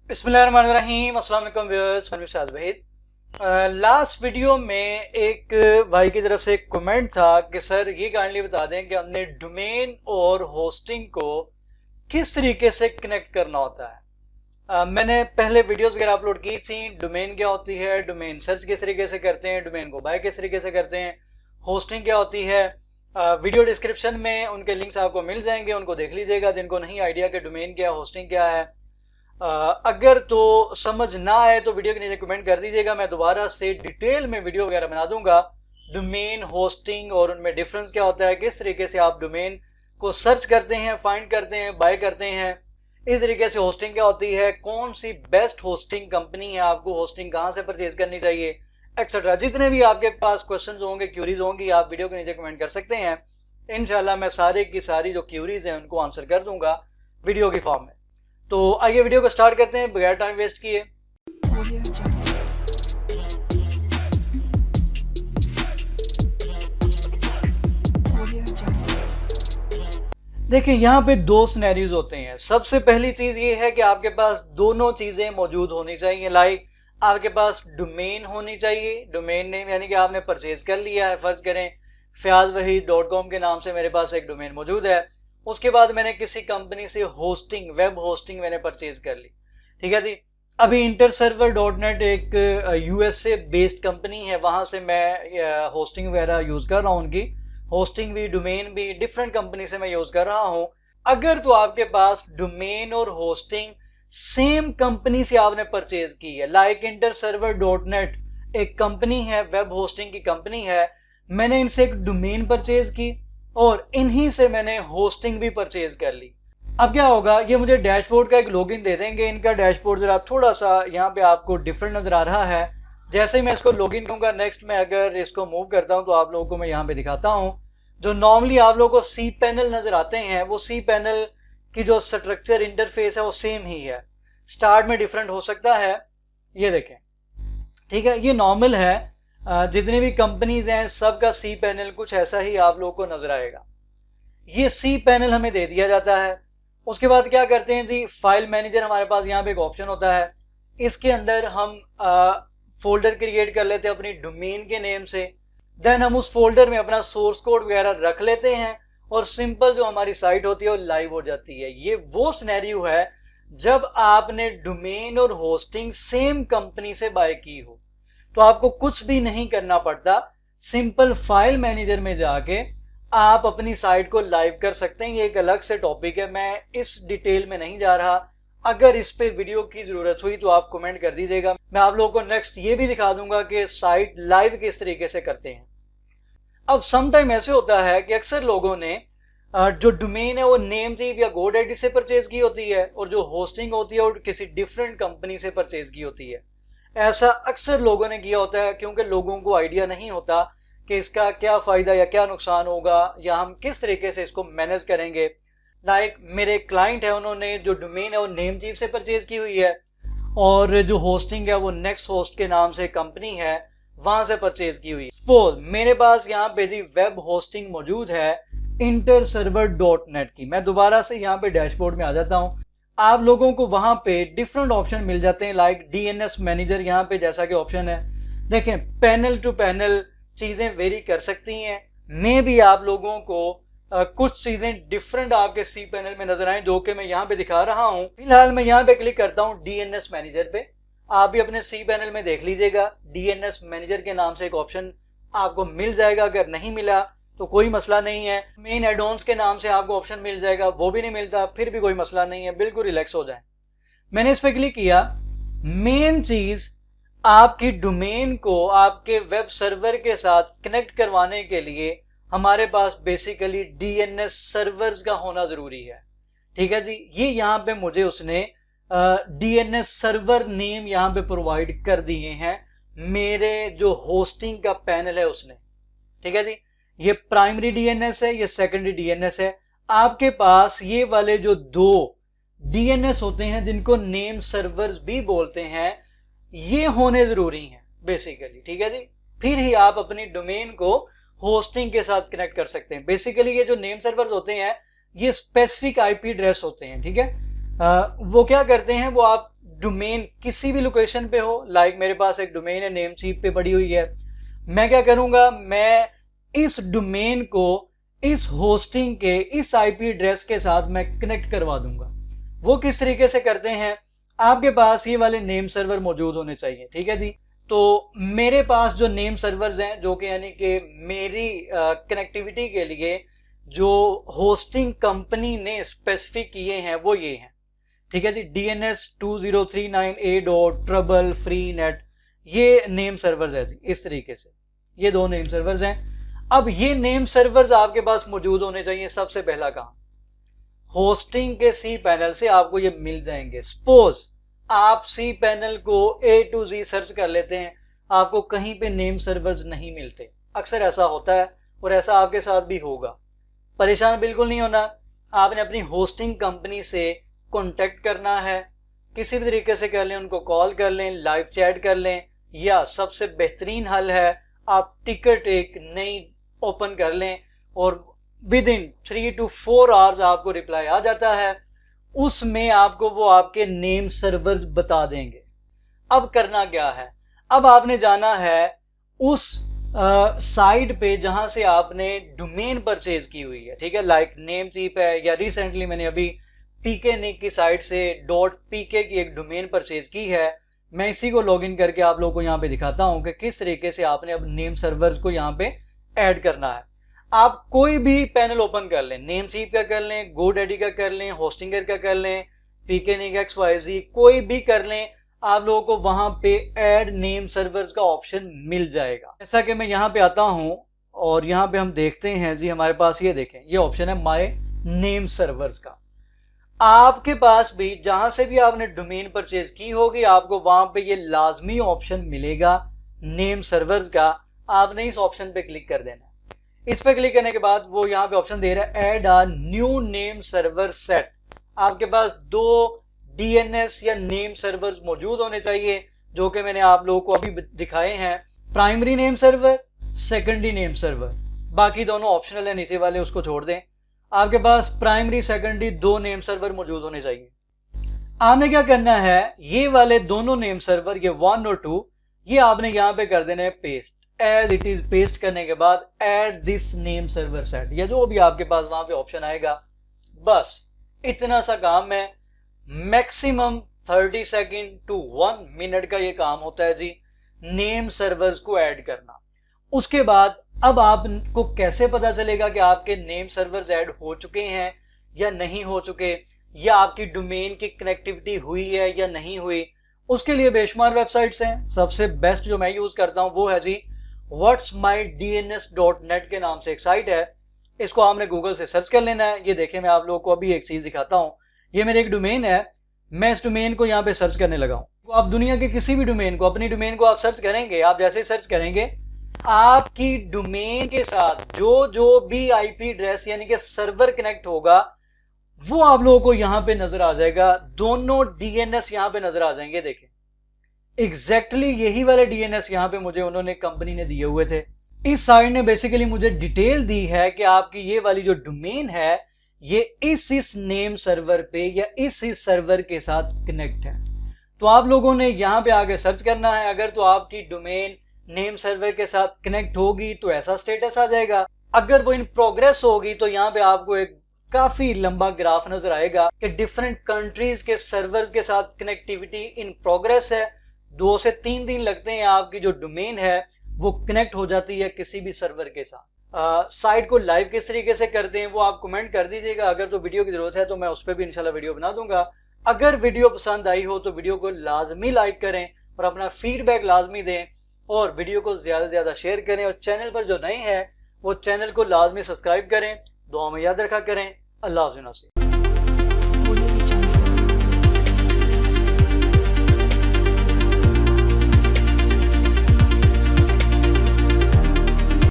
बिस्मिल्लाहिर्रहमानिर्रहीम, अस्सलाम वालेकुम व्यूअर्स, मैं शाद वहीद। लास्ट वीडियो में एक भाई की तरफ से एक कमेंट था कि सर ये काइंडली बता दें कि हमने डोमेन और होस्टिंग को किस तरीके से कनेक्ट करना होता है। मैंने पहले वीडियोस वगैरह अपलोड की थी। डोमेन क्या होती है, डोमेन सर्च किस तरीके से करते हैं, डोमेन को बाय किस तरीके से करते हैं, होस्टिंग क्या होती है। वीडियो डिस्क्रिप्शन में उनके लिंक्स आपको मिल जाएंगे, उनको देख लीजिएगा जिनको नहीं आइडिया कि डोमेन क्या है, होस्टिंग क्या है। अगर तो समझ ना आए तो वीडियो के नीचे कमेंट कर दीजिएगा, मैं दोबारा से डिटेल में वीडियो वगैरह बना दूंगा डोमेन, होस्टिंग और उनमें डिफरेंस क्या होता है, किस तरीके से आप डोमेन को सर्च करते हैं, फाइंड करते हैं, बाय करते हैं। इस तरीके से होस्टिंग क्या होती है, कौन सी बेस्ट होस्टिंग कंपनी है, आपको होस्टिंग कहाँ से परचेज करनी चाहिए, एक्सेट्रा। जितने भी आपके पास क्वेश्चंस होंगे, क्यूरीज होंगी, आप वीडियो के नीचे कमेंट कर सकते हैं। इंशाल्लाह मैं सारे की सारी जो क्यूरीज हैं उनको आंसर कर दूंगा वीडियो की फॉर्म में। तो आइए वीडियो को स्टार्ट करते हैं बगैर टाइम वेस्ट किए। देखिए यहाँ पे दो सिनेरियोज होते हैं। सबसे पहली चीज ये है कि आपके पास दोनों चीजें मौजूद होनी चाहिए। लाइक आपके पास डोमेन होनी चाहिए, डोमेन नेम यानी कि आपने परचेज कर लिया है। फर्ज करें fayazwahid.com के नाम से मेरे पास एक डोमेन मौजूद है। उसके बाद मैंने किसी कंपनी से होस्टिंग, वेब होस्टिंग मैंने परचेज कर ली, ठीक है जी। अभी इंटरसर्वर.नेट एक यूएसए बेस्ड कंपनी है, वहां से मैं होस्टिंग वगैरह यूज कर रहा हूँ। उनकी होस्टिंग भी, डोमेन भी डिफरेंट कंपनी से मैं यूज कर रहा हूं। अगर तो आपके पास डोमेन और होस्टिंग सेम कंपनी से आपने परचेज की है, लाइक इंटरसर्वर.नेट एक कंपनी है, वेब होस्टिंग की कंपनी है, मैंने इनसे एक डोमेन परचेज की और इन्हीं से मैंने होस्टिंग भी परचेज कर ली। अब क्या होगा, ये मुझे डैशबोर्ड का एक लॉगिन दे देंगे। इनका डैशबोर्ड जरा थोड़ा सा यहाँ पे आपको डिफरेंट नजर आ रहा है। जैसे ही मैं इसको लॉगिन करूंगा, नेक्स्ट में अगर इसको मूव करता हूं तो आप लोगों को मैं यहाँ पे दिखाता हूं। जो नॉर्मली आप लोगों को सी पैनल नजर आते हैं, वो सी पैनल की जो स्ट्रक्चर इंटरफेस है वो सेम ही है। स्टार्ट में डिफरेंट हो सकता है, ये देखें, ठीक है, ये नॉर्मल है। जितनी भी कंपनीज हैं सबका सी पैनल कुछ ऐसा ही आप लोगों को नजर आएगा। ये सी पैनल हमें दे दिया जाता है। उसके बाद क्या करते हैं जी, फाइल मैनेजर हमारे पास यहाँ पे एक ऑप्शन होता है। इसके अंदर हम फोल्डर क्रिएट कर लेते हैं अपनी डोमेन के नेम से। देन हम उस फोल्डर में अपना सोर्स कोड वगैरह रख लेते हैं और सिंपल जो हमारी साइट होती है वो लाइव हो जाती है। ये वो सिनेरियो है जब आपने डोमेन और होस्टिंग सेम कंपनी से बाय की हो, तो आपको कुछ भी नहीं करना पड़ता। सिंपल फाइल मैनेजर में जाके आप अपनी साइट को लाइव कर सकते हैं। ये एक अलग से टॉपिक है, मैं इस डिटेल में नहीं जा रहा। अगर इस पे वीडियो की जरूरत हुई तो आप कमेंट कर दीजिएगा, मैं आप लोगों को नेक्स्ट ये भी दिखा दूंगा कि साइट लाइव किस तरीके से करते हैं। अब सम टाइम ऐसे होता है कि अक्सर लोगों ने जो डोमेन है वो नेमचीफ या GoDaddy से परचेज की होती है और जो होस्टिंग होती है वो किसी डिफरेंट कंपनी से परचेज की होती है। ऐसा अक्सर लोगों ने किया होता है क्योंकि लोगों को आइडिया नहीं होता कि इसका क्या फायदा या क्या नुकसान होगा या हम किस तरीके से इसको मैनेज करेंगे। लाइक मेरे क्लाइंट है, उन्होंने जो डोमेन है वो नेमचीफ से परचेज की हुई है और जो होस्टिंग है वो नेक्स्ट होस्ट के नाम से कंपनी है, वहां से परचेज की हुई। सपोज मेरे पास यहाँ पे जी वेब होस्टिंग मौजूद है इंटरसर्वर.नेट की। मैं दोबारा से यहाँ पे डैशबोर्ड में आ जाता हूँ। आप लोगों को वहां पे डिफरेंट ऑप्शन मिल जाते हैं, लाइक डीएनएस मैनेजर यहाँ पे जैसा कि ऑप्शन है। देखें, पैनल टू पैनल चीजें वेरी कर सकती हैं। मे भी आप लोगों को कुछ चीजें डिफरेंट आपके सी पैनल में नजर आए, जो कि मैं यहाँ पे दिखा रहा हूँ। फिलहाल मैं यहाँ पे क्लिक करता हूँ डीएनएस मैनेजर पे। आप भी अपने सी पैनल में देख लीजिएगा, डीएनएस मैनेजर के नाम से एक ऑप्शन आपको मिल जाएगा। अगर नहीं मिला तो कोई मसला नहीं है, मेन एडॉन्स के नाम से आपको ऑप्शन मिल जाएगा। वो भी नहीं मिलता फिर भी कोई मसला नहीं है, बिल्कुल रिलैक्स हो जाए। मैंने इस पर क्लिक किया। मेन चीज, आपकी डोमेन को आपके वेब सर्वर के साथ कनेक्ट करवाने के लिए हमारे पास बेसिकली डीएनएस सर्वर्स का होना जरूरी है, ठीक है जी। ये यहाँ पे मुझे उसने डीएनएस सर्वर नेम यहाँ पे प्रोवाइड कर दिए हैं मेरे जो होस्टिंग का पैनल है उसने, ठीक है जी। ये प्राइमरी डीएनएस है, ये सेकेंडरी डीएनएस है। आपके पास ये वाले जो दो डीएनएस होते हैं जिनको नेम सर्वर्स भी बोलते हैं, ये होने जरूरी हैं बेसिकली, ठीक है जी। फिर ही आप अपनी डोमेन को होस्टिंग के साथ कनेक्ट कर सकते हैं। बेसिकली ये जो नेम सर्वर्स होते हैं ये स्पेसिफिक आईपी एड्रेस होते हैं, ठीक है। वो क्या करते हैं, वो आप डोमेन किसी भी लोकेशन पे हो, लाइक मेरे पास एक डोमेन है नेमचीप पे पड़ी हुई है, मैं क्या करूंगा, मैं इस डोमेन को इस होस्टिंग के इस आईपी एड्रेस के साथ मैं कनेक्ट करवा दूंगा। वो किस तरीके से करते हैं, आपके पास ये वाले नेम सर्वर मौजूद होने चाहिए, ठीक है जी। तो मेरे पास जो नेम सर्वर्स हैं, जो कि यानी कि मेरी कनेक्टिविटी के लिए जो होस्टिंग कंपनी ने स्पेसिफिक किए हैं वो ये हैं, ठीक है जी। DNS2039A.TROUBLE-FREE-NET, ये नेम सर्वर्स है जी, इस तरीके से ये दो नेम सर्वर्स हैं। अब ये नेम सर्वर्स आपके पास मौजूद होने चाहिए। सबसे पहला काम, होस्टिंग के सी पैनल से आपको ये मिल जाएंगे। सपोज आप सी पैनल को A to Z सर्च कर लेते हैं, आपको कहीं पे नेम सर्वर्स नहीं मिलते, अक्सर ऐसा होता है और ऐसा आपके साथ भी होगा। परेशान बिल्कुल नहीं होना, आपने अपनी होस्टिंग कंपनी से कांटेक्ट करना है, किसी भी तरीके से कर लें, उनको कॉल कर लें, लाइव चैट कर लें, या सबसे बेहतरीन हल है आप टिकट एक नई ओपन कर लें और विद इन 3 to 4 आवर्स आपको रिप्लाई आ जाता है, उसमें आपको वो आपके नेम सर्वर्स बता देंगे। अब करना क्या है, अब आपने जाना है उस साइट पे जहां से आपने डोमेन परचेज की हुई है, ठीक है, लाइक नेमचीप है, या रिसेंटली मैंने अभी PKNIC की साइट से .pk की एक डोमेन परचेज की है। मैं इसी को लॉगिन करके आप लोगों को यहाँ पे दिखाता हूँ कि किस तरीके से आपने अब नेम सर्वर्स को यहाँ पे ऐड करना है। आप कोई भी पैनल ओपन कर लें, नेमचीप का कर लें, GoDaddy का कर लें, होस्टिंगर का कर लें, PKNIC XYZ कोई भी कर लें, आप लोगों को वहां पे ऐड नेम सर्वर्स का ऑप्शन मिल जाएगा। जैसा कि मैं यहाँ पे आता हूँ और यहाँ पे हम देखते हैं जी, हमारे पास ये देखें, ये ऑप्शन है माय नेम सर्वर्स का। आपके पास भी जहां से भी आपने डोमेन परचेज की होगी, आपको वहां पे ये लाजमी ऑप्शन मिलेगा नेम सर्वर्स का। आपने इस ऑप्शन पे क्लिक कर देना है। इस पे क्लिक करने के बाद वो यहाँ पे ऑप्शन दे रहा है add a new name server set. आपके पास 2 DNS या नेम सर्वर्स मौजूद होने चाहिए, जो कि मैंने आप लोगों को अभी दिखाए हैं, primary name server, secondary name server. बाकी दोनों ऑप्शनल है, नीचे वाले उसको छोड़ दें। आपके पास प्राइमरी सेकेंडरी 2 नेम सर्वर मौजूद होने चाहिए। आपने क्या करना है, ये वाले दोनों नेम सर्वर, ये 1 और 2, ये आपने यहाँ पे कर देना है paste, as it is. Paste करने के बाद add this name server set, या जो भी आपके पास वहां पे ऑप्शन आएगा, बस इतना सा काम है। मैक्सिमम 30 सेकेंड टू 1 मिनट का ये काम होता है जी, नेम सर्वर्स को ऐड करना। उसके बाद अब आपको कैसे पता चलेगा कि आपके नेम सर्वर्स ऐड हो चुके हैं या नहीं हो चुके, या आपकी डोमेन की कनेक्टिविटी हुई है या नहीं हुई। उसके लिए बेशुमार वेबसाइट्स हैं। सबसे बेस्ट जो मैं यूज करता हूं वो है जी whatsmydns.net के नाम से एक साइट है। इसको आपने गूगल से सर्च कर लेना है। ये देखें, मैं आप लोगों को अभी एक चीज दिखाता हूं। ये मेरे एक डोमेन है, मैं इस डोमेन को यहाँ पे सर्च करने लगा हूं। तो आप दुनिया के किसी भी डोमेन को, अपनी डोमेन को आप सर्च करेंगे, आप जैसे सर्च करेंगे, आपकी डोमेन के साथ जो जो भी आईपी एड्रेस यानी कि सर्वर कनेक्ट होगा, वो आप लोगों को यहां पे नजर आ जाएगा। दोनों DNS यहां पे नजर आ जाएंगे। देखें, एग्जैक्टली यही वाले DNS यहां पे मुझे उन्होंने कंपनी ने दिए हुए थे। इस साइट ने बेसिकली मुझे डिटेल दी है कि आपकी ये वाली जो डोमेन है, ये इस नेम सर्वर पे या इस सर्वर के साथ कनेक्ट है। तो आप लोगों ने यहां पे आगे सर्च करना है। अगर तो आपकी डोमेन नेम सर्वर के साथ कनेक्ट होगी तो ऐसा स्टेटस आ जाएगा। अगर वो इन प्रोग्रेस होगी तो यहाँ पे आपको एक काफी लंबा ग्राफ नजर आएगा कि डिफरेंट कंट्रीज के सर्वर्स के साथ कनेक्टिविटी इन प्रोग्रेस है। 2 से 3 दिन लगते हैं, आपकी जो डोमेन है वो कनेक्ट हो जाती है किसी भी सर्वर के साथ। साइट को लाइव किस तरीके से करते हैं वो आप कमेंट कर दीजिएगा। अगर तो वीडियो की जरूरत है तो मैं उस पर भी इंशाल्लाह वीडियो बना दूंगा। अगर वीडियो पसंद आई हो तो वीडियो को लाजमी लाइक करें और अपना फीडबैक लाजमी दें, और वीडियो को ज़्यादा से ज़्यादा शेयर करें। और चैनल पर जो नए हैं वो चैनल को लाजमी सब्सक्राइब करें। दुआ में याद रखा करें। अल्लाह हाफ़िज़।